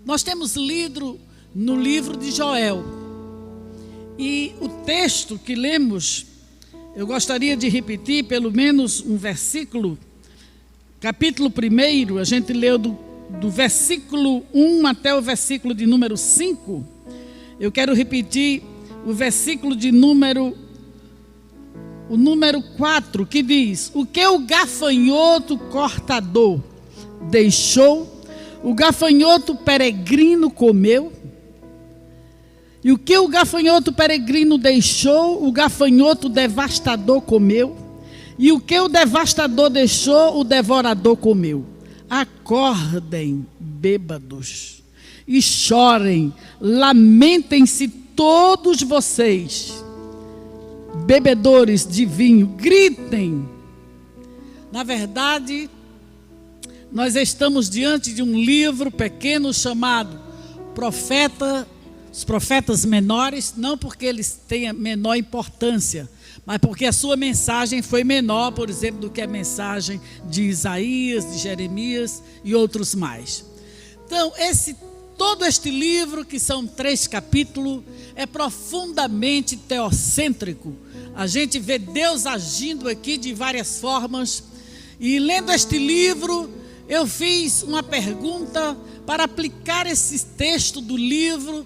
Nós temos lido no livro de Joel, e o texto que lemos, eu gostaria de repetir pelo menos um versículo. Capítulo 1, a gente leu do versículo 1 até o versículo de número 5. Eu quero repetir o versículo de número 4, que diz: o que o gafanhoto cortador deixou, o gafanhoto peregrino comeu. E o que o gafanhoto peregrino deixou, o gafanhoto devastador comeu. E o que o devastador deixou, o devorador comeu. Acordem, bêbados, e chorem, lamentem-se todos vocês, bebedores de vinho, gritem. Na verdade, nós estamos diante de um livro pequeno chamado Os Profetas Menores, não porque eles tenham menor importância, mas porque a sua mensagem foi menor, por exemplo, do que a mensagem de Isaías, de Jeremias e outros mais. Então, todo este livro, que são 3 capítulos, é profundamente teocêntrico. A gente vê Deus agindo aqui de várias formas. E lendo este livro, eu fiz uma pergunta para aplicar esse texto do livro,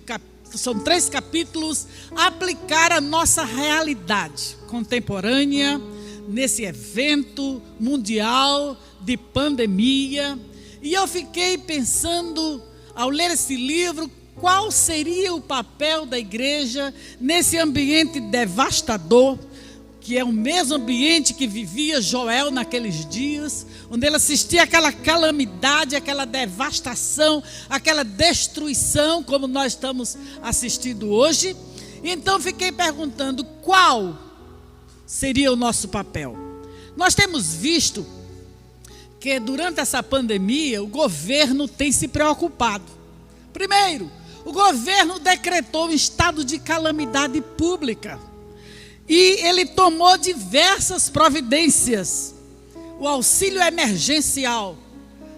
são 3 capítulos, aplicar a nossa realidade contemporânea, nesse evento mundial de pandemia. E eu fiquei pensando, ao ler esse livro, qual seria o papel da igreja nesse ambiente devastador, que é o mesmo ambiente que vivia Joel naqueles dias, onde ele assistia aquela calamidade, aquela devastação, aquela destruição, como nós estamos assistindo hoje. Então fiquei perguntando, qual seria o nosso papel? Nós temos visto que durante essa pandemia o governo tem se preocupado. Primeiro, o governo decretou um estado de calamidade pública e ele tomou diversas providências. O auxílio emergencial.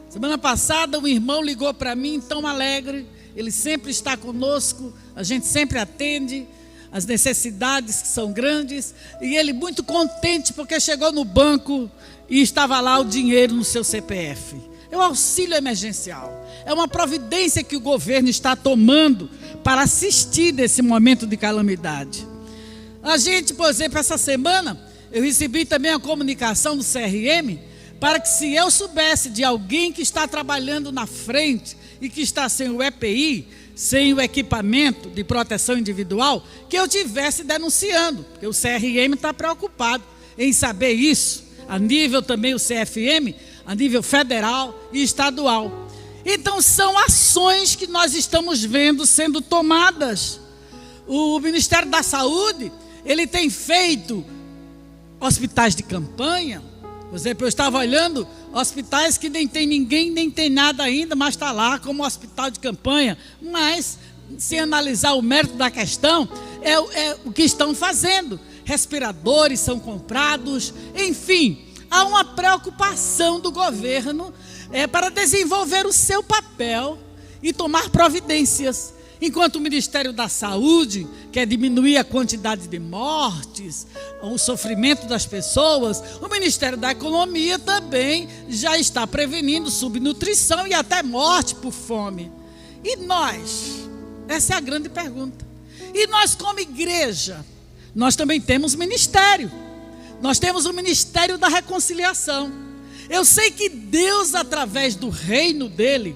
Semana passada um irmão ligou para mim tão alegre, ele sempre está conosco, a gente sempre atende as necessidades que são grandes, e ele muito contente porque chegou no banco e estava lá o dinheiro no seu CPF. É o auxílio emergencial, é uma providência que o governo está tomando para assistir nesse momento de calamidade. A gente, por exemplo, essa semana eu recebi também a comunicação do CRM para que, se eu soubesse de alguém que está trabalhando na frente e que está sem o EPI, sem o equipamento de proteção individual, que eu tivesse denunciando, porque o CRM está preocupado em saber isso, a nível também o CFM, a nível federal e estadual. Então são ações que nós estamos vendo sendo tomadas. O Ministério da Saúde, ele tem feito hospitais de campanha. Por exemplo, eu estava olhando hospitais que nem tem ninguém, nem tem nada ainda, mas está lá como hospital de campanha. Mas, sem analisar o mérito da questão, é o que estão fazendo. Respiradores são comprados, enfim, há uma preocupação do governo para desenvolver o seu papel e tomar providências. Enquanto o Ministério da Saúde quer diminuir a quantidade de mortes, o sofrimento das pessoas, o Ministério da Economia também já está prevenindo subnutrição e até morte por fome. E nós? Essa é a grande pergunta. E nós, como igreja, nós também temos ministério. Nós temos o Ministério da Reconciliação. Eu sei que Deus, através do reino dele,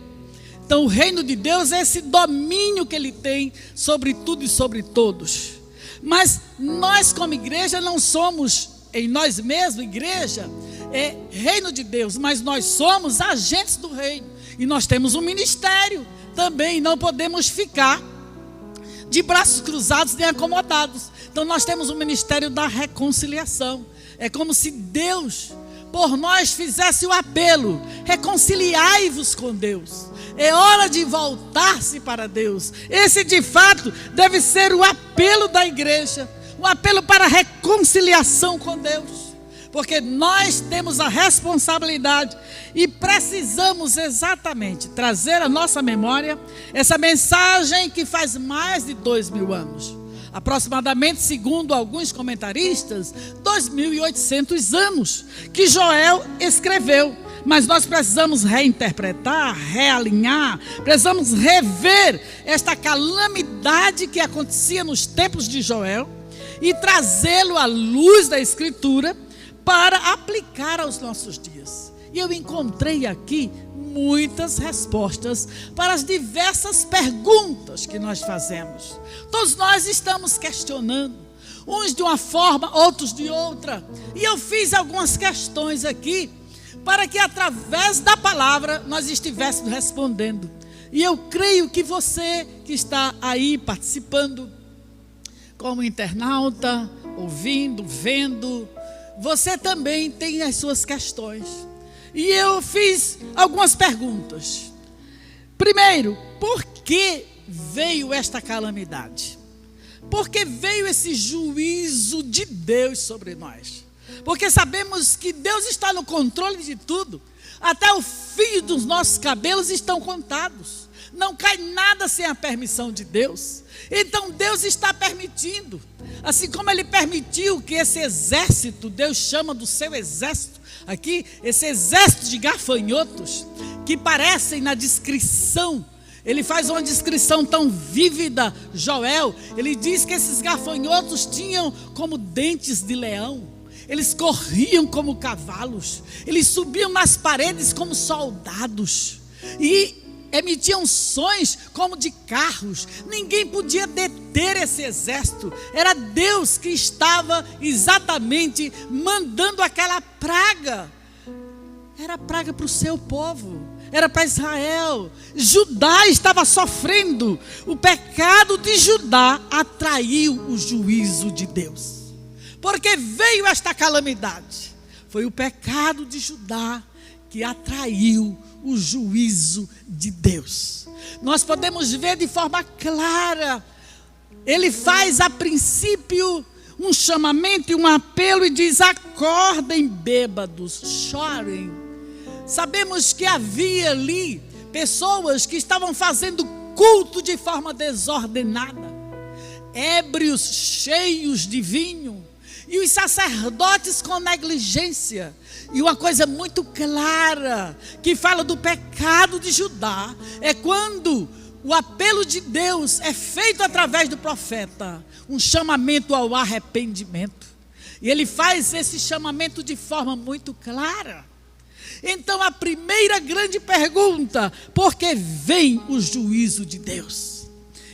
então o reino de Deus é esse domínio que ele tem sobre tudo e sobre todos. Mas nós, como igreja, não somos em nós mesmos, igreja, é reino de Deus, mas nós somos agentes do reino. E nós temos um ministério também, não podemos ficar de braços cruzados nem acomodados. Então nós temos o Ministério da Reconciliação. É como se Deus, por nós, fizesse o apelo: reconciliai-vos com Deus. É hora de voltar-se para Deus. Esse, de fato, deve ser o apelo da igreja. Um apelo para a reconciliação com Deus. porque nós temos a responsabilidade e precisamos exatamente trazer à nossa memória essa mensagem que faz mais de 2000 anos. Aproximadamente, segundo alguns comentaristas, 2.800 anos que Joel escreveu. Mas nós precisamos reinterpretar, realinhar, precisamos rever esta calamidade que acontecia nos tempos de Joel e trazê-lo à luz da Escritura para aplicar aos nossos dias. E eu encontrei aqui muitas respostas para as diversas perguntas que nós fazemos. Todos nós estamos questionando, uns de uma forma, outros de outra. E eu fiz algumas questões aqui, para que através da palavra nós estivéssemos respondendo. E eu creio que você que está aí participando, como internauta, ouvindo, vendo, você também tem as suas questões. E eu fiz algumas perguntas. Primeiro, por que veio esta calamidade? Por que veio esse juízo de Deus sobre nós? Porque sabemos que Deus está no controle de tudo. Até o fio dos nossos cabelos estão contados. Não cai nada sem a permissão de Deus. Então Deus está permitindo. Assim como Ele permitiu que esse exército, Deus chama do seu exército aqui, esse exército de gafanhotos, que parecem na descrição, ele faz uma descrição tão vívida, Joel. Ele diz que esses gafanhotos tinham como dentes de leão. Eles corriam como cavalos, eles subiam nas paredes como soldados e emitiam sons como de carros. Ninguém podia deter esse exército. Era Deus que estava exatamente mandando aquela praga. Era praga para o seu povo, era para Israel. Judá estava sofrendo. O pecado de Judá atraiu o juízo de Deus. Porque veio esta calamidade. Foi o pecado de Judá que atraiu o juízo de Deus. Nós podemos ver de forma clara. Ele faz a princípio um chamamento e um apelo e diz: acordem bêbados, chorem. Sabemos que havia ali pessoas que estavam fazendo culto de forma desordenada, ébrios, cheios de vinho. E os sacerdotes com negligência. E uma coisa muito clara, que fala do pecado de Judá, é quando o apelo de Deus é feito através do profeta, um chamamento ao arrependimento. E ele faz esse chamamento de forma muito clara. Então a primeira grande pergunta: por que vem o juízo de Deus?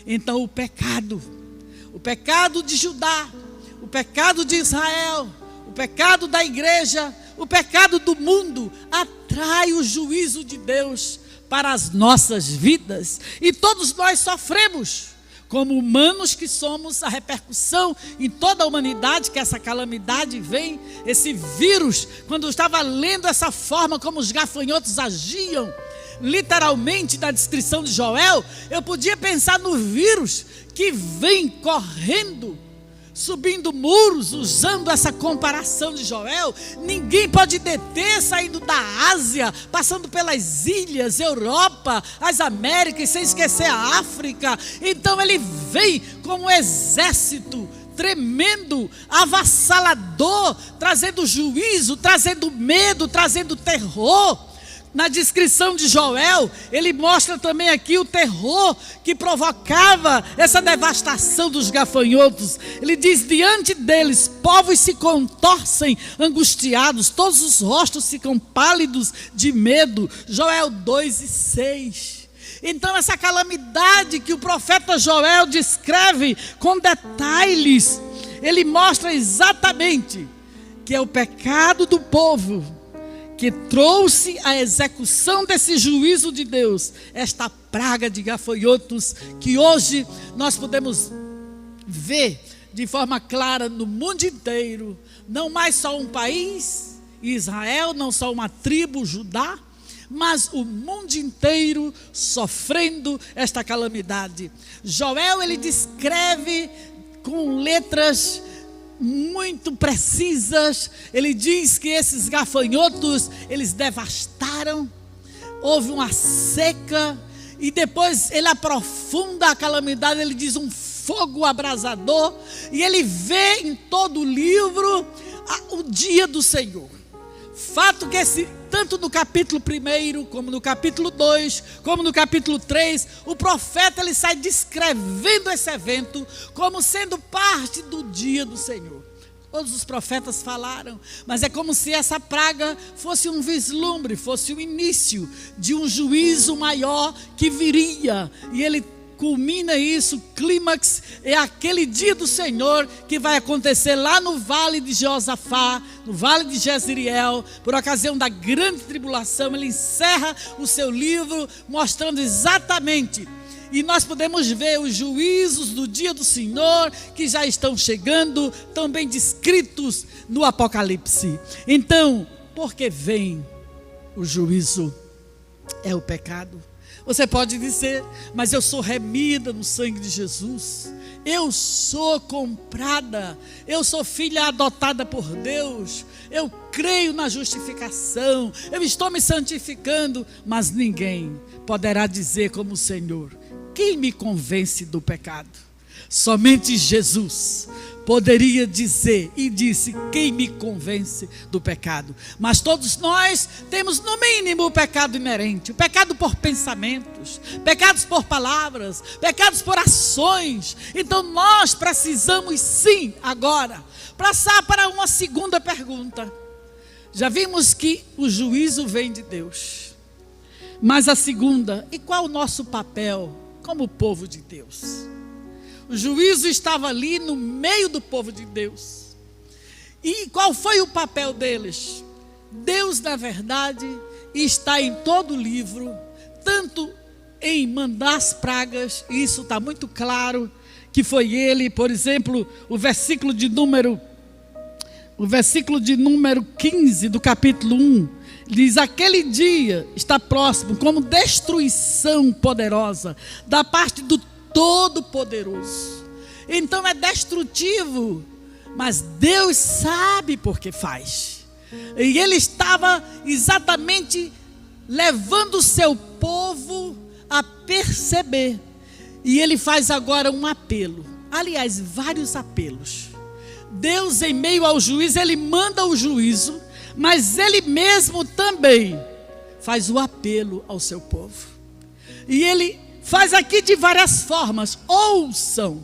Então o pecado de Judá, o pecado de Israel, o pecado da igreja, o pecado do mundo atrai o juízo de Deus para as nossas vidas. E todos nós sofremos, como humanos que somos, a repercussão em toda a humanidade que essa calamidade vem, esse vírus. Quando eu estava lendo essa forma como os gafanhotos agiam, literalmente na descrição de Joel, eu podia pensar no vírus que vem correndo, subindo muros, usando essa comparação de Joel. Ninguém pode deter, saindo da Ásia, passando pelas ilhas, Europa, as Américas, sem esquecer a África. Então ele vem como um exército tremendo, avassalador, trazendo juízo, trazendo medo, trazendo terror. Na descrição de Joel, ele mostra também aqui o terror que provocava essa devastação dos gafanhotos. Ele diz: diante deles, povos se contorcem angustiados, todos os rostos ficam pálidos de medo. Joel 2:6. Então essa calamidade que o profeta Joel descreve com detalhes, ele mostra exatamente que é o pecado do povo que trouxe a execução desse juízo de Deus, esta praga de gafanhotos que hoje nós podemos ver de forma clara no mundo inteiro. Não mais só um país, Israel, não só uma tribo, Judá, mas o mundo inteiro sofrendo esta calamidade. Joel, ele descreve com letras muito precisas. Ele diz que esses gafanhotos, eles devastaram, houve uma seca, e depois ele aprofunda a calamidade, ele diz um fogo abrasador, e ele vê em todo o livro o dia do Senhor. Fato que tanto no capítulo 1, como no capítulo 2, como no capítulo 3, o profeta ele sai descrevendo esse evento como sendo parte do dia do Senhor. Todos os profetas falaram, mas é como se essa praga fosse um vislumbre, fosse o início de um juízo maior que viria, e ele culmina isso, clímax, é aquele dia do Senhor que vai acontecer lá no vale de Josafá, no vale de Jezreel, por ocasião da grande tribulação. Ele encerra o seu livro mostrando exatamente, e nós podemos ver os juízos do dia do Senhor que já estão chegando, também descritos no Apocalipse. Então, porque vem o juízo? É o pecado. Você pode dizer, mas eu sou remida no sangue de Jesus, eu sou comprada, eu sou filha adotada por Deus, eu creio na justificação, eu estou me santificando, mas ninguém poderá dizer como o Senhor: quem me convence do pecado? Somente Jesus poderia dizer, e disse: quem me convence do pecado? Mas todos nós temos no mínimo o pecado inerente, o pecado por pensamentos, pecados por palavras, pecados por ações. Então nós precisamos sim agora passar para uma segunda pergunta. Já vimos que o juízo vem de Deus, mas a segunda: e qual o nosso papel como povo de Deus? O juízo estava ali no meio do povo de Deus. E qual foi o papel deles? Deus, na verdade, está em todo o livro, tanto em mandar as pragas, e isso está muito claro, que foi ele. Por exemplo, o versículo de número 15 do capítulo 1, diz: aquele dia está próximo, como destruição poderosa da parte do Todo-Poderoso. Então é destrutivo, mas Deus sabe por que faz. E ele estava exatamente levando o seu povo a perceber. E ele faz agora um apelo, aliás, vários apelos. Deus, em meio ao juízo, ele manda o juízo, mas ele mesmo também faz o apelo ao seu povo. E ele faz aqui de várias formas. Ouçam,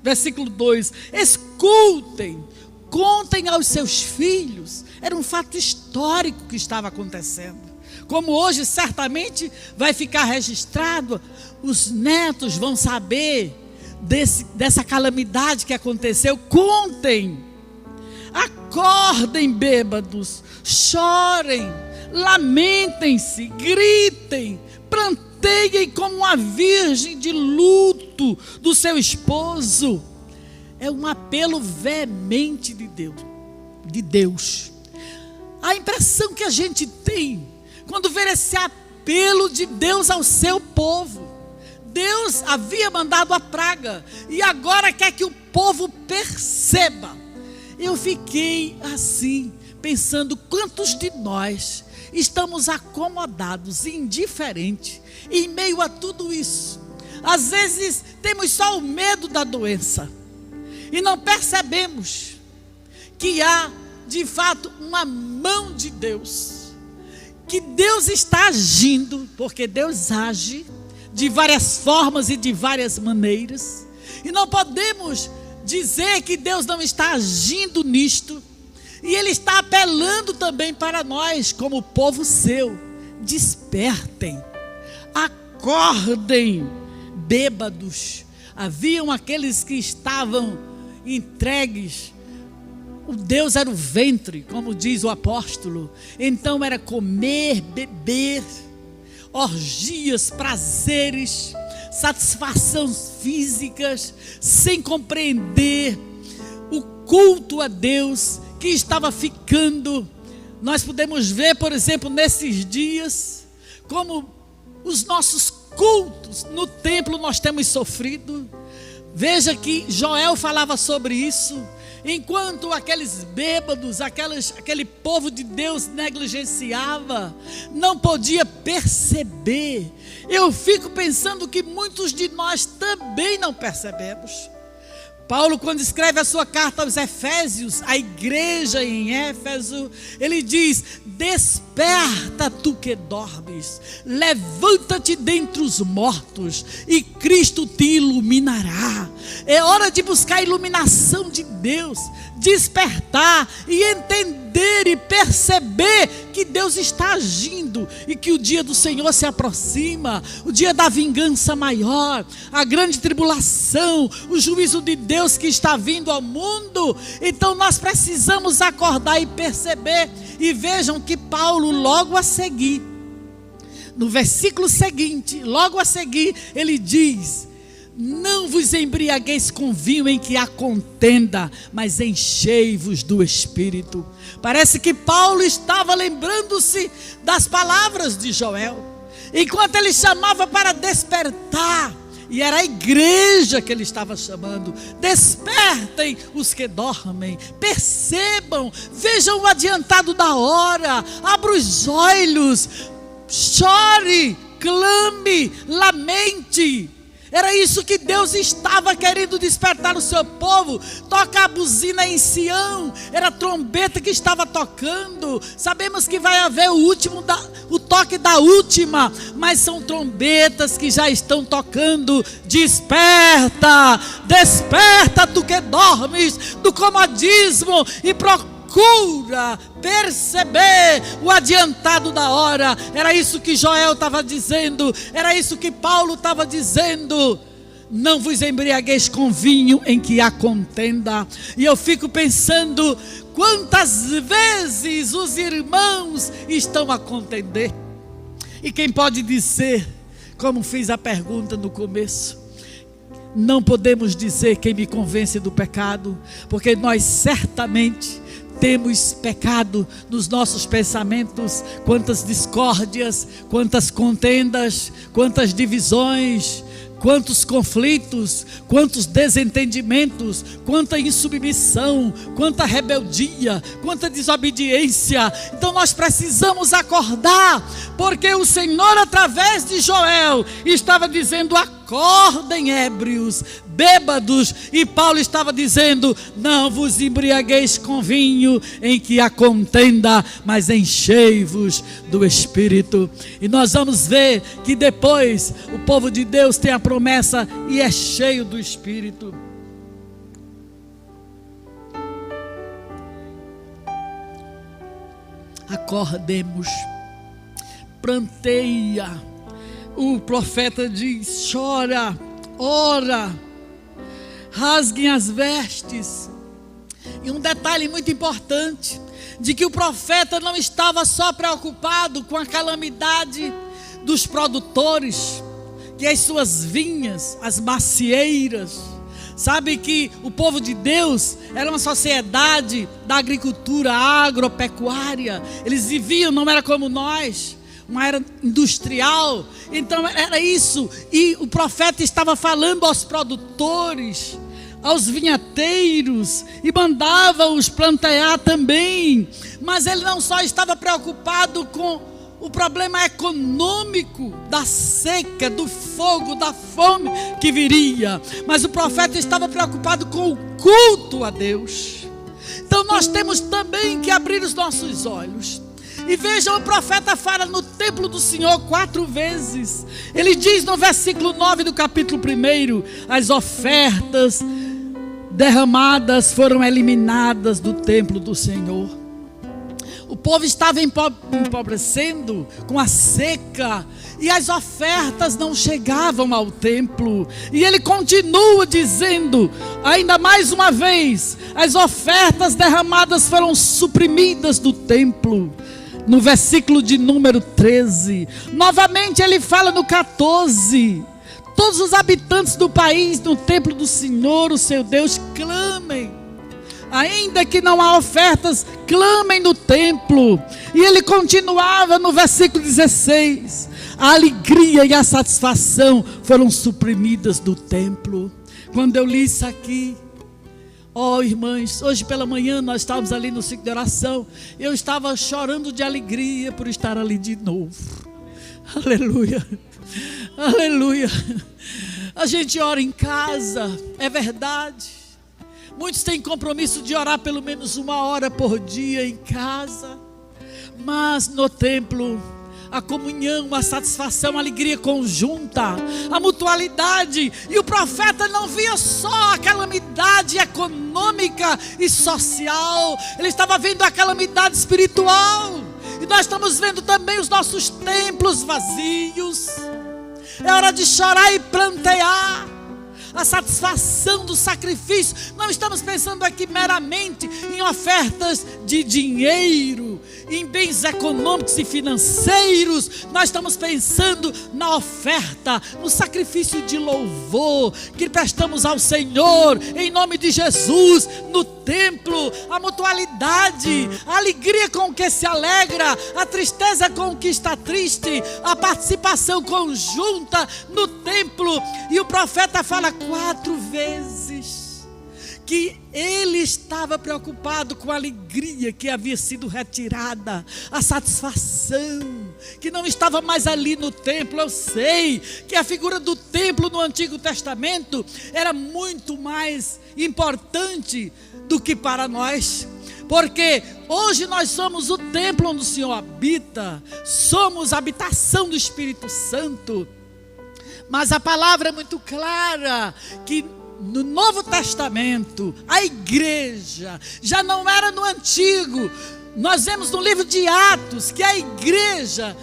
versículo 2: escutem, contem aos seus filhos. Era um fato histórico que estava acontecendo, como hoje certamente vai ficar registrado. Os netos vão saber dessa calamidade que aconteceu. Contem, acordem bêbados, chorem, lamentem-se, gritem, planteiem como uma virgem de luto do seu esposo. É um apelo veemente de Deus. A impressão que a gente tem quando vê esse apelo de Deus ao seu povo: Deus havia mandado a praga e agora quer que o povo perceba. Eu fiquei assim, pensando, quantos de nós estamos acomodados, indiferentes, em meio a tudo isso? Às vezes temos só o medo da doença e não percebemos que há de fato uma mão de Deus, que Deus está agindo, porque Deus age de várias formas e de várias maneiras, e não podemos dizer que Deus não está agindo nisto. E Ele está apelando também para nós, como povo seu: despertem, acordem, bêbados. Haviam aqueles que estavam entregues. O Deus era o ventre, como diz o apóstolo. Então era comer, beber, orgias, prazeres, satisfações físicas, sem compreender o culto a Deus que estava ficando. Nós podemos ver, por exemplo, nesses dias, como os nossos cultos no templo nós temos sofrido. Veja que Joel falava sobre isso, enquanto aqueles bêbados, aquele povo de Deus negligenciava, não podia perceber. Eu fico pensando que muitos de nós também não percebemos. Paulo, quando escreve a sua carta aos Efésios, a igreja em Éfeso, ele diz: desperta tu que dormes, levanta-te dentre os mortos e Cristo te iluminará. É hora de buscar a iluminação de Deus, despertar e entender e perceber que Deus está agindo e que o dia do Senhor se aproxima, o dia da vingança maior, a grande tribulação, o juízo de Deus que está vindo ao mundo. Então nós precisamos acordar e perceber. E vejam que Paulo, logo a seguir, no versículo seguinte, logo a seguir, ele diz: não vos embriagueis com vinho em que há contenda, mas enchei-vos do Espírito. Parece que Paulo estava lembrando-se das palavras de Joel, enquanto ele chamava para despertar. E era a igreja que ele estava chamando. Despertem os que dormem, percebam, vejam o adiantado da hora, abra os olhos, chore, clame, lamente. Era isso que Deus estava querendo despertar o seu povo. Toca a buzina em Sião. Era a trombeta que estava tocando. Sabemos que vai haver o toque da última, mas são trombetas que já estão tocando. Desperta, desperta tu que dormes do comodismo e procura perceber o adiantado da hora. Era isso que Joel estava dizendo, era isso que Paulo estava dizendo. Não vos embriagueis com vinho em que há contenda. E eu fico pensando, quantas vezes os irmãos estão a contender. E quem pode dizer, como fiz a pergunta no começo, não podemos dizer quem me convence do pecado, porque nós certamente temos pecado nos nossos pensamentos. Quantas discórdias, quantas contendas, quantas divisões, quantos conflitos, quantos desentendimentos, quanta insubmissão, quanta rebeldia, quanta desobediência. Então nós precisamos acordar, porque o Senhor, através de Joel, estava dizendo: acordem, ébrios, bêbados. E Paulo estava dizendo: não vos embriagueis com vinho em que há contenda, mas enchei-vos do Espírito. E nós vamos ver que depois o povo de Deus tem a promessa e é cheio do Espírito. Acordemos, pranteia. O profeta diz: chora, ora, rasguem as vestes. E um detalhe muito importante, de que o profeta não estava só preocupado com a calamidade dos produtores, que as suas vinhas, as macieiras. Sabe que o povo de Deus era uma sociedade da agricultura agropecuária. Eles viviam, não era como nós, uma era industrial. Então era isso. E o profeta estava falando aos produtores, aos vinhateiros, e mandava-os plantear também. Mas ele não só estava preocupado com o problema econômico da seca, do fogo, da fome que viria, mas o profeta estava preocupado com o culto a Deus. Então nós temos também que abrir os nossos olhos. E vejam, o profeta fala no templo do Senhor 4 vezes. Ele diz no versículo 9 do capítulo 1: as ofertas derramadas foram eliminadas do templo do Senhor. O povo estava empobrecendo com a seca, e as ofertas não chegavam ao templo. E ele continua dizendo, ainda mais uma vez: as ofertas derramadas foram suprimidas do templo. No versículo de número 13, novamente ele fala no 14: todos os habitantes do país, no templo do Senhor, o seu Deus, clamem. Ainda que não há ofertas, clamem no templo. E ele continuava no versículo 16: a alegria e a satisfação foram suprimidas do templo. Quando eu li isso aqui, Oh, irmãs, hoje pela manhã nós estávamos ali no ciclo de oração. Eu estava chorando de alegria por estar ali de novo. Aleluia, aleluia. A gente ora em casa, é verdade. Muitos têm compromisso de orar pelo menos 1 hora por dia em casa. Mas no templo, a comunhão, a satisfação, a alegria conjunta, a mutualidade. E o profeta não via só a calamidade econômica e social, ele estava vendo a calamidade espiritual. E nós estamos vendo também os nossos templos vazios. É hora de chorar e plantear a satisfação do sacrifício. Não estamos pensando aqui meramente em ofertas de dinheiro, em bens econômicos e financeiros. Nós estamos pensando na oferta, no sacrifício de louvor que prestamos ao Senhor, em nome de Jesus, no templo. A mutualidade, a alegria com que se alegra, a tristeza com que está triste, a participação conjunta no templo. E o profeta fala 4 vezes que ele estava preocupado com a alegria que havia sido retirada, a satisfação que não estava mais ali no templo. Eu sei que a figura do templo no Antigo Testamento era muito mais importante do que para nós, porque hoje nós somos o templo onde o Senhor habita, somos a habitação do Espírito Santo. Mas a palavra é muito clara que no Novo Testamento, a igreja já não era no Antigo. Nós vemos no livro de Atos que a igreja,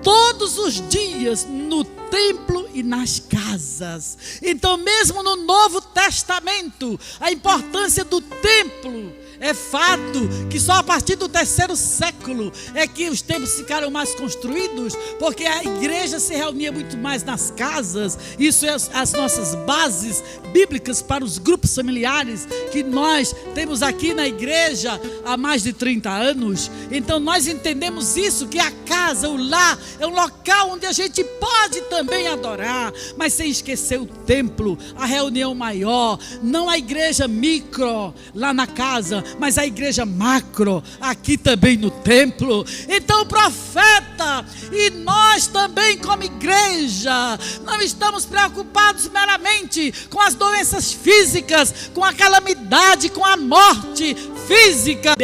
todos os dias, no templo e nas casas. Então mesmo no Novo Testamento, a importância do templo é fato que só a partir do 3º século é que os templos ficaram mais construídos, porque a igreja se reunia muito mais nas casas. Isso é as nossas bases bíblicas para os grupos familiares que nós temos aqui na igreja há mais de 30 anos. Então nós entendemos isso, que a casa, o lar, é um local onde a gente pode também adorar, mas sem esquecer o templo, a reunião maior, não a igreja micro lá na casa, mas a igreja macro aqui também no templo. Então o profeta e nós também como igreja não estamos preocupados meramente com as doenças físicas, com a calamidade, com a morte física.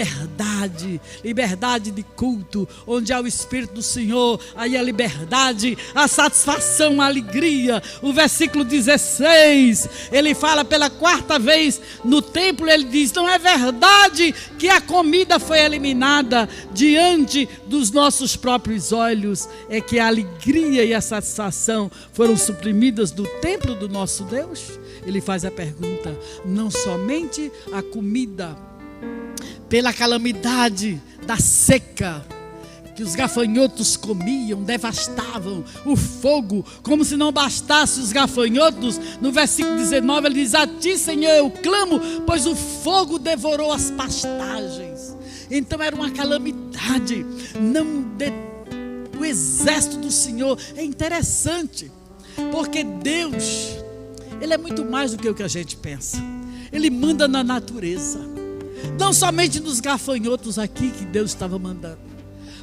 Liberdade de culto, onde há o Espírito do Senhor, aí a liberdade, a satisfação, a alegria. O versículo 16, ele fala pela 4ª vez no templo, ele diz: não é verdade que a comida foi eliminada diante dos nossos próprios olhos, é que a alegria e a satisfação foram suprimidas do templo do nosso Deus? Ele faz a pergunta: não somente a comida, pela calamidade da seca que os gafanhotos comiam, devastavam, o fogo, como se não bastasse os gafanhotos. No versículo 19 ele diz: a ti, Senhor, eu clamo, pois o fogo devorou as pastagens. Então era uma calamidade. O exército do Senhor é interessante, porque Deus, Ele é muito mais do que o que a gente pensa. Ele manda na natureza, não somente nos gafanhotos aqui que Deus estava mandando,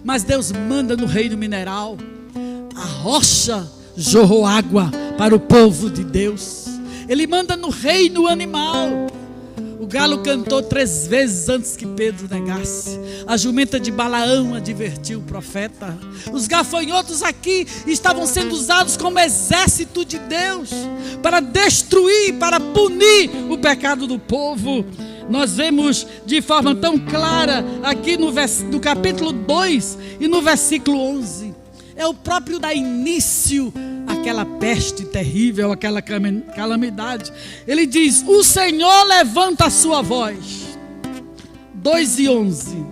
mas Deus manda no reino mineral. A rocha jorrou água para o povo de Deus. Ele manda no reino animal. O galo cantou 3 vezes antes que Pedro negasse. A jumenta de Balaão advertiu o profeta. Os gafanhotos aqui estavam sendo usados como exército de Deus para destruir, para punir o pecado do povo. Nós vemos de forma tão clara aqui no capítulo 2 e no versículo 11. É o próprio dar início àquela peste terrível, aquela calamidade. Ele diz: o Senhor levanta a sua voz. 2:11.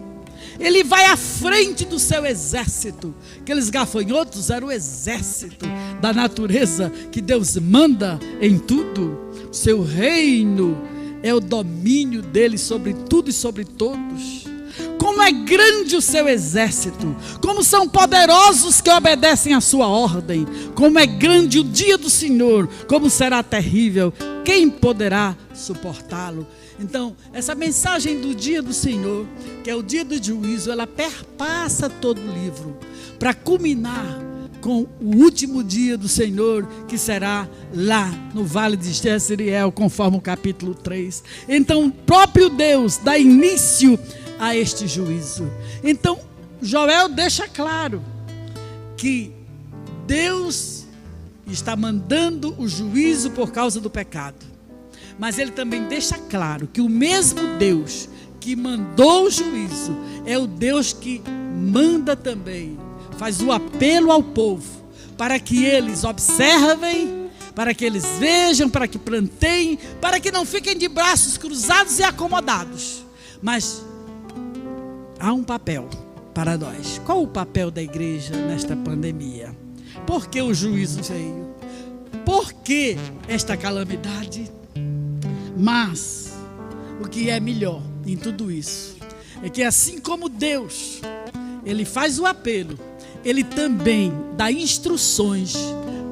Ele vai à frente do seu exército. Aqueles gafanhotos eram o exército da natureza que Deus manda em tudo. O seu reino é o domínio dele sobre tudo e sobre todos. Como como é grande o seu exército, como são poderosos que obedecem à sua ordem, como é grande o dia do Senhor, como será terrível, quem poderá suportá-lo? Então, essa mensagem do dia do Senhor, que é o dia do juízo, ela perpassa todo o livro, para culminar com o último dia do Senhor, que será lá no Vale de Jezreel, conforme o capítulo 3. Então, o próprio Deus dá início a este juízo. Então, Joel deixa claro que Deus está mandando o juízo por causa do pecado. Mas ele também deixa claro que o mesmo Deus que mandou o juízo é o Deus que manda também, faz o apelo ao povo, para que eles observem, para que eles vejam, para que planteiem, para que não fiquem de braços cruzados e acomodados. Mas há um papel para nós. Qual o papel da igreja nesta pandemia? Por que o juízo veio? Por que esta calamidade? Mas o que é melhor em tudo isso é que, assim como Deus, ele faz o apelo, ele também dá instruções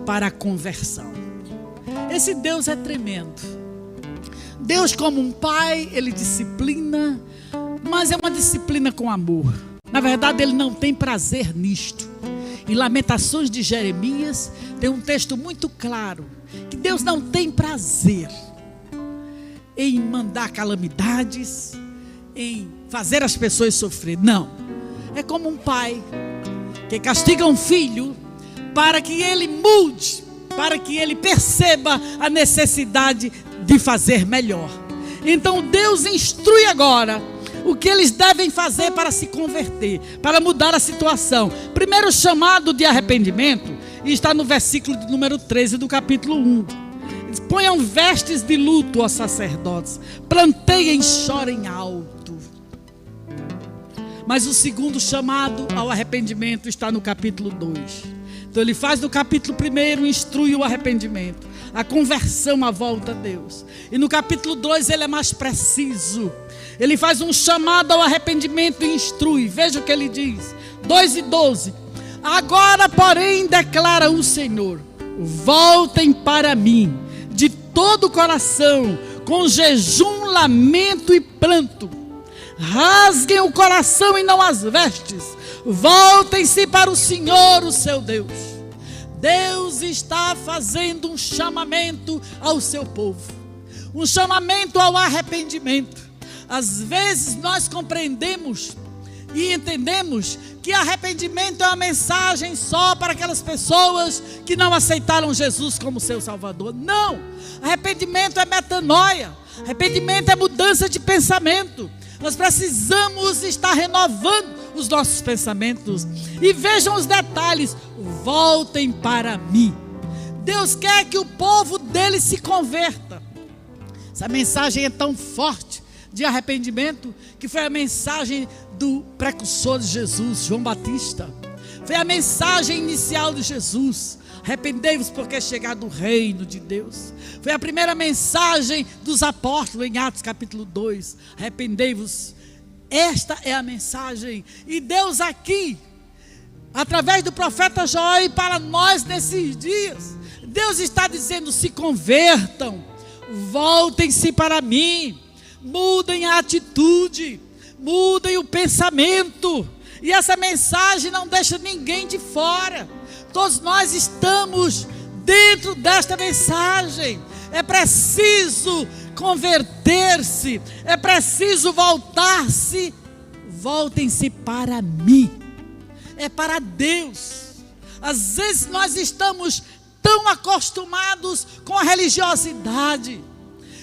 para a conversão. Esse Deus é tremendo. Deus, como um pai, ele disciplina, mas é uma disciplina com amor. Na verdade, ele não tem prazer nisto. Em Lamentações de Jeremias tem um texto muito claro, que Deus não tem prazer em mandar calamidades, em fazer as pessoas sofrer. Não. É como um pai que castiga um filho para que ele mude, para que ele perceba a necessidade de fazer melhor. Então Deus instrui agora o que eles devem fazer para se converter, para mudar a situação. Primeiro chamado de arrependimento está no versículo de número 13 do capítulo 1. Ponham vestes de luto aos sacerdotes, planteiem, chorem alto. Mas o segundo chamado ao arrependimento está no capítulo 2. Então ele faz no capítulo 1, instrui o arrependimento, a conversão, a volta a Deus. E no capítulo 2 ele é mais preciso. Ele faz um chamado ao arrependimento e instrui. Veja o que ele diz, 2:12. Agora, porém, declara o Senhor, voltem para mim de todo o coração, com jejum, lamento e pranto. Rasguem o coração e não as vestes. Voltem-se para o Senhor, o seu Deus. Deus está fazendo um chamamento ao seu povo, um chamamento ao arrependimento. Às vezes nós compreendemos e entendemos que arrependimento é uma mensagem só para aquelas pessoas que não aceitaram Jesus como seu Salvador. Não, arrependimento é metanoia, arrependimento é mudança de pensamento. Nós precisamos estar renovando os nossos pensamentos. E vejam os detalhes, voltem para mim. Deus quer que o povo dele se converta. Essa mensagem é tão forte de arrependimento, que foi a mensagem do precursor de Jesus, João Batista. Foi a mensagem inicial de Jesus: arrependei-vos porque é chegado o reino de Deus. Foi a primeira mensagem dos apóstolos em Atos capítulo 2: arrependei-vos. Esta é a mensagem. E Deus aqui, através do profeta Joel, e para nós nesses dias, Deus está dizendo: se convertam, voltem-se para mim, mudem a atitude, mudem o pensamento. E essa mensagem não deixa ninguém de fora. Todos nós estamos dentro desta mensagem. É preciso converter-se, é preciso voltar-se. Voltem-se para mim, é para Deus. Às vezes nós estamos tão acostumados com a religiosidade,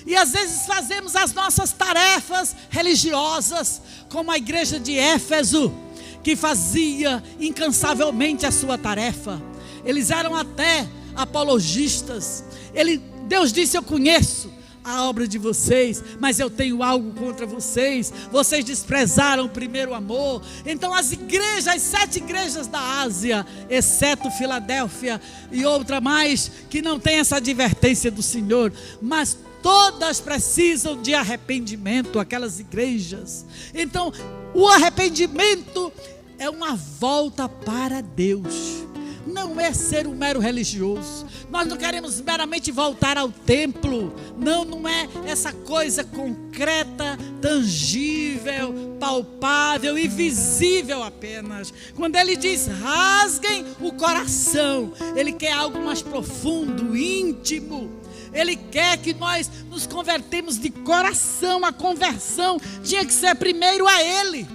e às vezes fazemos as nossas tarefas religiosas, como a igreja de Éfeso, que fazia incansavelmente a sua tarefa. Eles eram até apologistas. Deus disse: eu conheço a obra de vocês, mas eu tenho algo contra vocês. Vocês desprezaram o primeiro amor. Então as 7 igrejas da Ásia, exceto Filadélfia e outra mais, que não tem essa advertência do Senhor, mas todas precisam de arrependimento, aquelas igrejas. Então, o arrependimento é uma volta para Deus. Não é ser um mero religioso. Nós não queremos meramente voltar ao templo. Não é essa coisa concreta, tangível, palpável e visível apenas. Quando ele diz rasguem o coração, ele quer algo mais profundo, íntimo. Ele quer que nós nos convertemos de coração. A conversão tinha que ser primeiro a Ele.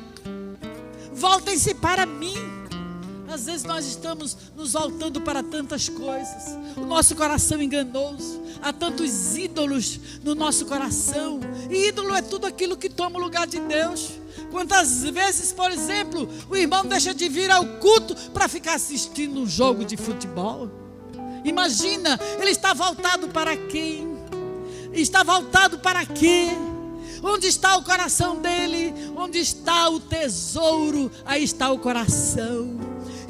Voltem-se para mim. Às vezes nós estamos nos voltando para tantas coisas. O nosso coração enganoso. Há tantos ídolos no nosso coração. E ídolo é tudo aquilo que toma o lugar de Deus. Quantas vezes, por exemplo, o irmão deixa de vir ao culto para ficar assistindo um jogo de futebol? Imagina, ele está voltado para quem? Está voltado para quê? Onde está o coração dele? Onde está o tesouro? Aí está o coração.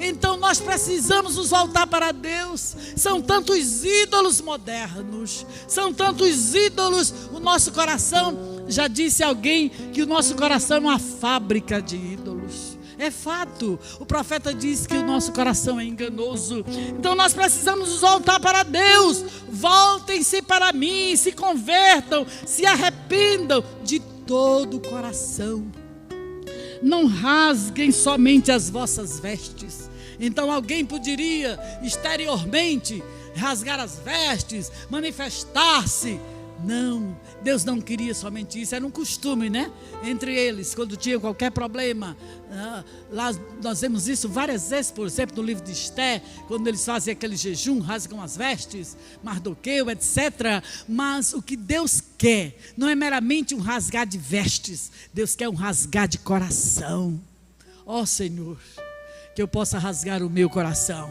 Então nós precisamos nos voltar para Deus. São tantos ídolos modernos, são tantos ídolos. O nosso coração, já disse alguém que o nosso coração é uma fábrica de ídolos. É fato, o profeta diz que o nosso coração é enganoso. Então nós precisamos nos voltar para Deus. Voltem-se para mim, se convertam, se arrependam de todo o coração. Não rasguem somente as vossas vestes. Então alguém poderia exteriormente rasgar as vestes, manifestar-se. Não, Deus não queria somente isso. Era um costume, né? Entre eles, quando tinha qualquer problema. Lá nós vemos isso várias vezes, por exemplo, no livro de Esté, quando eles fazem aquele jejum, rasgam as vestes, Mardoqueu, etc. Mas o que Deus quer não é meramente um rasgar de vestes. Deus quer um rasgar de coração. Ó Senhor, que eu possa rasgar o meu coração,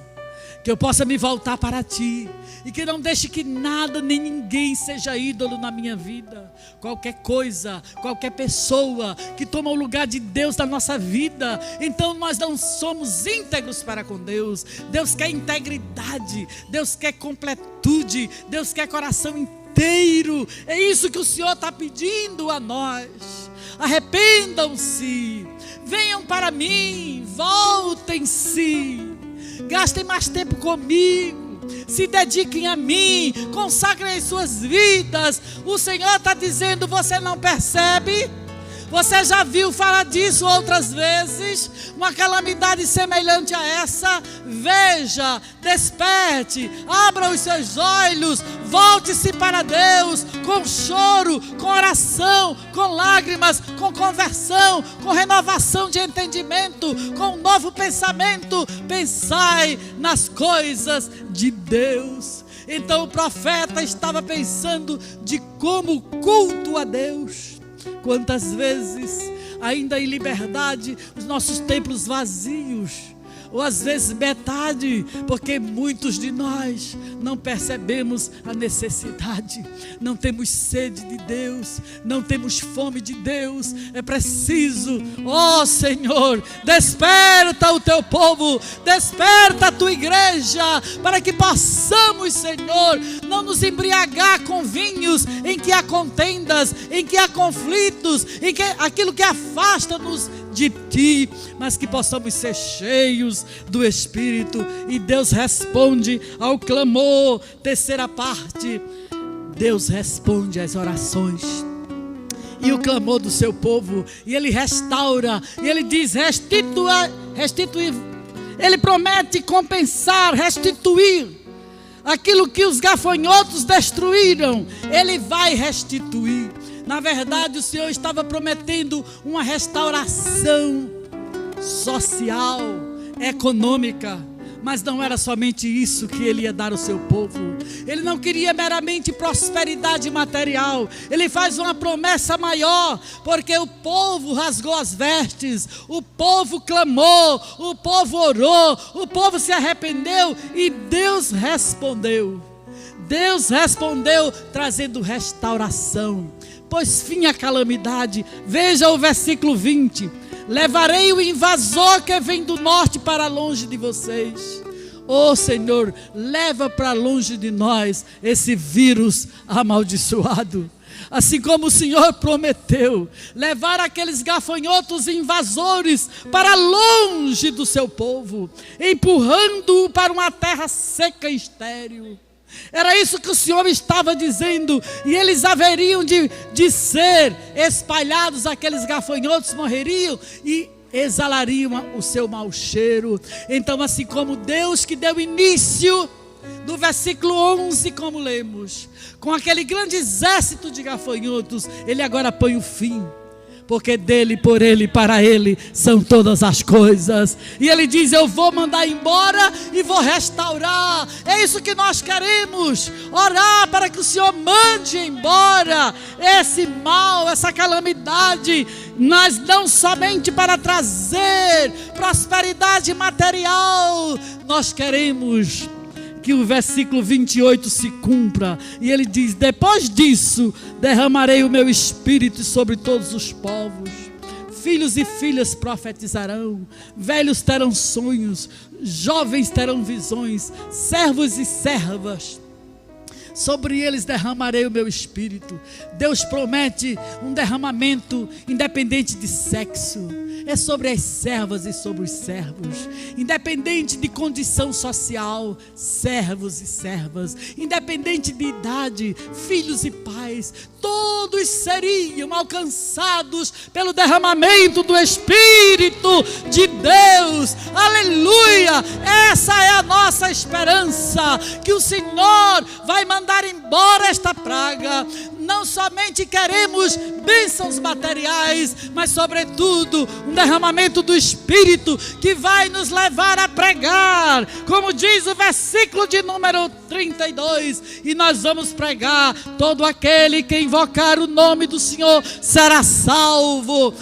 que eu possa me voltar para Ti, e que não deixe que nada nem ninguém seja ídolo na minha vida. Qualquer coisa, qualquer pessoa que toma o lugar de Deus na nossa vida, então nós não somos íntegros para com Deus. Deus quer integridade, Deus quer completude, Deus quer coração inteiro. É isso que o Senhor está pedindo a nós. Arrependam-se, venham para mim, voltem-se, gastem mais tempo comigo, se dediquem a mim, consagrem as suas vidas. O Senhor está dizendo, você não percebe? Você já viu falar disso outras vezes? Uma calamidade semelhante a essa? Veja, desperte, abra os seus olhos, volte-se para Deus, com choro, com oração, com lágrimas, com conversão, com renovação de entendimento, com um novo pensamento. Pensai nas coisas de Deus. Então o profeta estava pensando de como culto a Deus. Quantas vezes, ainda em liberdade, os nossos templos vazios, ou às vezes metade, porque muitos de nós não percebemos a necessidade, não temos sede de Deus, não temos fome de Deus. É preciso, ó Senhor, desperta o teu povo, desperta a tua igreja, para que possamos, Senhor, não nos embriagar com vinhos em que há contendas, em que há conflitos, em que aquilo que afasta-nos de Ti, mas que possamos ser cheios do Espírito. E Deus responde ao clamor. Terceira parte, Deus responde às orações e o clamor do seu povo, e Ele restaura, e Ele diz restituir. Ele promete compensar, restituir aquilo que os gafanhotos destruíram. Ele vai restituir. Na verdade, o Senhor estava prometendo uma restauração social, econômica, mas não era somente isso que Ele ia dar ao seu povo. Ele não queria meramente prosperidade material. Ele faz uma promessa maior, porque o povo rasgou as vestes, o povo clamou, o povo orou, o povo se arrependeu e Deus respondeu. Deus respondeu trazendo restauração. Pois fim a calamidade. Veja o versículo 20. Levarei o invasor que vem do norte para longe de vocês. Oh Senhor, leva para longe de nós esse vírus amaldiçoado. Assim como o Senhor prometeu, levar aqueles gafanhotos invasores para longe do seu povo, empurrando-o para uma terra seca e estéril. Era isso que o Senhor estava dizendo, e eles haveriam de ser espalhados, aqueles gafanhotos morreriam e exalariam o seu mau cheiro. Então, assim como Deus que deu início, no versículo 11, como lemos, com aquele grande exército de gafanhotos, Ele agora põe o fim, porque dele, por Ele e para Ele são todas as coisas. E Ele diz: eu vou mandar embora e vou restaurar. É isso que nós queremos, orar para que o Senhor mande embora esse mal, essa calamidade, mas não somente para trazer prosperidade material. Nós queremos que o versículo 28 se cumpra, e ele diz: depois disso derramarei o meu espírito sobre todos os povos, filhos e filhas profetizarão, velhos terão sonhos, jovens terão visões, servos e servas, sobre eles derramarei o meu espírito. Deus promete um derramamento independente de sexo, é sobre as servas e sobre os servos, independente de condição social, servos e servas, independente de idade, filhos e pais, todos seriam alcançados pelo derramamento do Espírito de Deus. Aleluia! Essa é a nossa esperança, que o Senhor vai mandar embora esta praga. Não somente queremos bênçãos materiais, mas sobretudo um derramamento do Espírito que vai nos levar a pregar, como diz o versículo de número 32, e nós vamos pregar: todo aquele que invocar o nome do Senhor será salvo.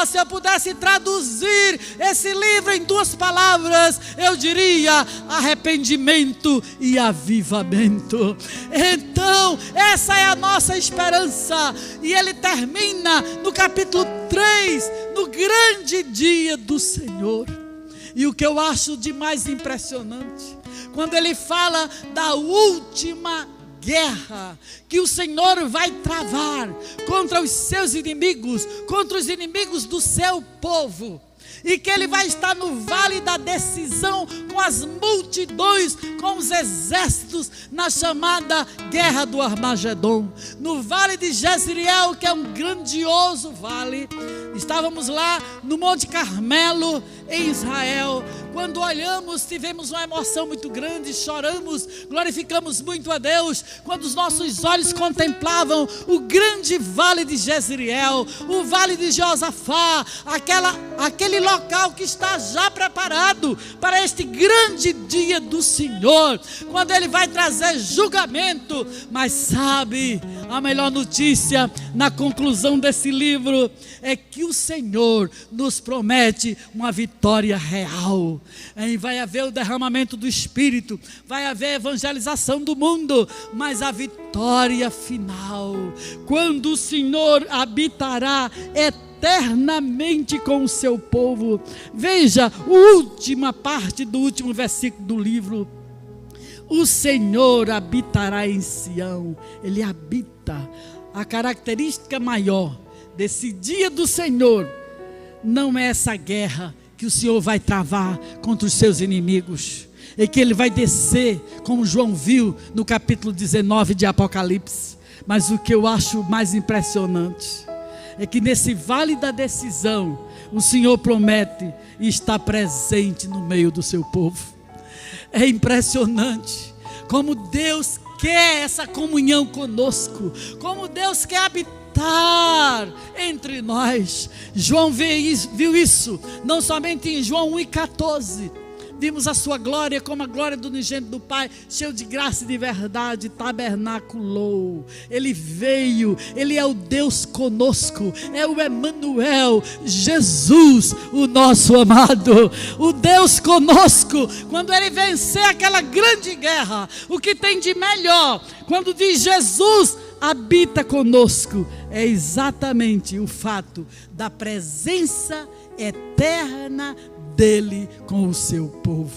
Se eu pudesse traduzir esse livro em 2 palavras, eu diria: arrependimento e avivamento. Então, essa é a nossa esperança, e ele termina no capítulo 3, no grande dia do Senhor. E o que eu acho de mais impressionante, quando ele fala da última guerra que o Senhor vai travar contra os seus inimigos, contra os inimigos do seu povo, e que ele vai estar no vale da decisão, com as multidões, com os exércitos, na chamada guerra do Armagedon, no vale de Jezreel, que é um grandioso vale. Estávamos lá no Monte Carmelo, em Israel. Quando olhamos, tivemos uma emoção muito grande, choramos, glorificamos muito a Deus, quando os nossos olhos contemplavam o grande vale de Jezreel, o vale de Josafá, aquele local que está já preparado para este grande dia do Senhor, quando Ele vai trazer julgamento. Mas sabe, a melhor notícia na conclusão desse livro é que o Senhor nos promete uma vitória real. Vai haver o derramamento do Espírito, vai haver evangelização do mundo, mas a vitória final, quando o Senhor habitará eternamente com o seu povo. Veja a última parte do último versículo do livro: o Senhor habitará em Sião. Ele habita. A característica maior desse dia do Senhor não é essa guerra que o Senhor vai travar contra os seus inimigos, é que Ele vai descer, como João viu no capítulo 19 de Apocalipse. Mas o que eu acho mais impressionante é que nesse vale da decisão, o Senhor promete estar presente no meio do seu povo. É impressionante como Deus quer essa comunhão conosco, como Deus quer habitar entre nós. João viu isso, não somente em João 1,14, vimos a sua glória como a glória do unigênito do Pai, cheio de graça e de verdade, tabernaculou. Ele veio, Ele é o Deus conosco, é o Emanuel, Jesus, o nosso amado, o Deus conosco. Quando Ele vencer aquela grande guerra, o que tem de melhor, quando diz Jesus habita conosco, é exatamente o fato da presença eterna dele com o seu povo.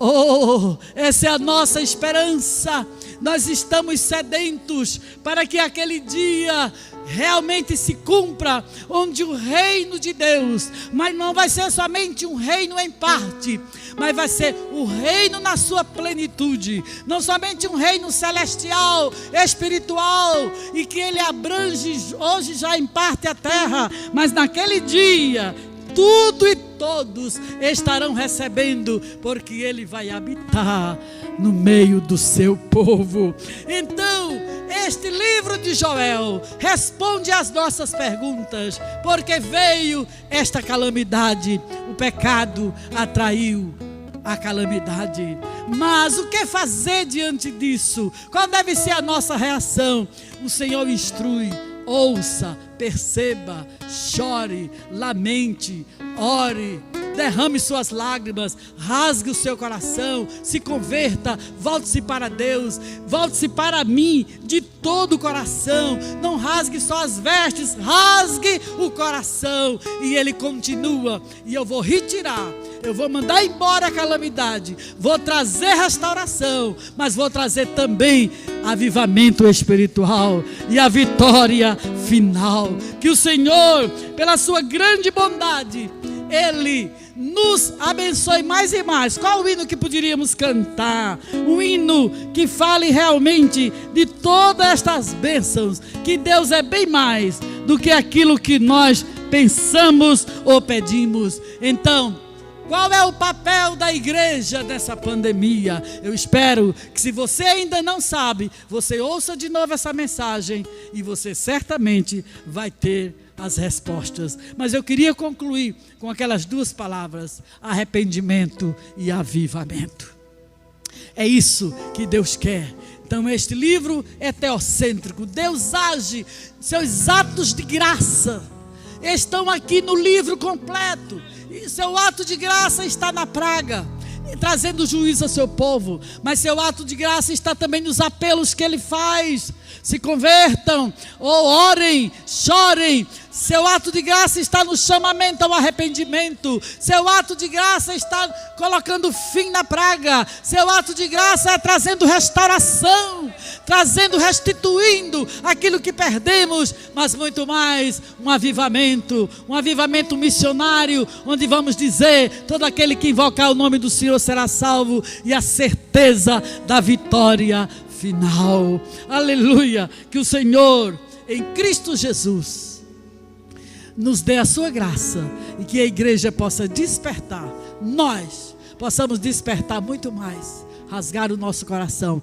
Oh, essa é a nossa esperança. Nós estamos sedentos para que aquele dia realmente se cumpra, onde o reino de Deus, mas não vai ser somente um reino em parte, mas vai ser o reino na sua plenitude, não somente um reino celestial, espiritual, e que ele abrange hoje já em parte a terra, mas naquele dia tudo e todos estarão recebendo, porque ele vai habitar no meio do seu povo. Então, este livro de Joel responde às nossas perguntas, porque veio esta calamidade, o pecado atraiu a calamidade. Mas o que fazer diante disso? Qual deve ser a nossa reação? O Senhor instrui: ouça, perceba, chore, lamente, ore, derrame suas lágrimas, rasgue o seu coração, se converta, volte-se para Deus, volte-se para mim de todo o coração. Não rasgue só as vestes, rasgue o coração. E ele continua: e eu vou retirar, eu vou mandar embora a calamidade, vou trazer restauração, mas vou trazer também avivamento espiritual e a vitória final. Que o Senhor, pela sua grande bondade, Ele nos abençoe mais e mais. Qual o hino que poderíamos cantar? Um hino que fale realmente de todas estas bênçãos, que Deus é bem mais do que aquilo que nós pensamos ou pedimos. Então, qual é o papel da igreja nessa pandemia? Eu espero que, se você ainda não sabe, você ouça de novo essa mensagem e você certamente vai ter as respostas. Mas eu queria concluir com aquelas duas palavras: arrependimento e avivamento. É isso que Deus quer. Então este livro é teocêntrico. Deus age, seus atos de graça estão aqui no livro completo. E seu ato de graça está na praga, trazendo juízo ao seu povo. Mas seu ato de graça está também nos apelos que ele faz: se convertam, ou orem, chorem. Seu ato de graça está no chamamento ao arrependimento. Seu ato de graça está colocando fim na praga. Seu ato de graça é trazendo restauração, restituindo aquilo que perdemos, mas muito mais, um avivamento missionário, onde vamos dizer: todo aquele que invocar o nome do Senhor será salvo, e a certeza da vitória final. Aleluia! Que o Senhor, em Cristo Jesus, nos dê a sua graça, e que a igreja possa despertar, nós possamos despertar muito mais, rasgar o nosso coração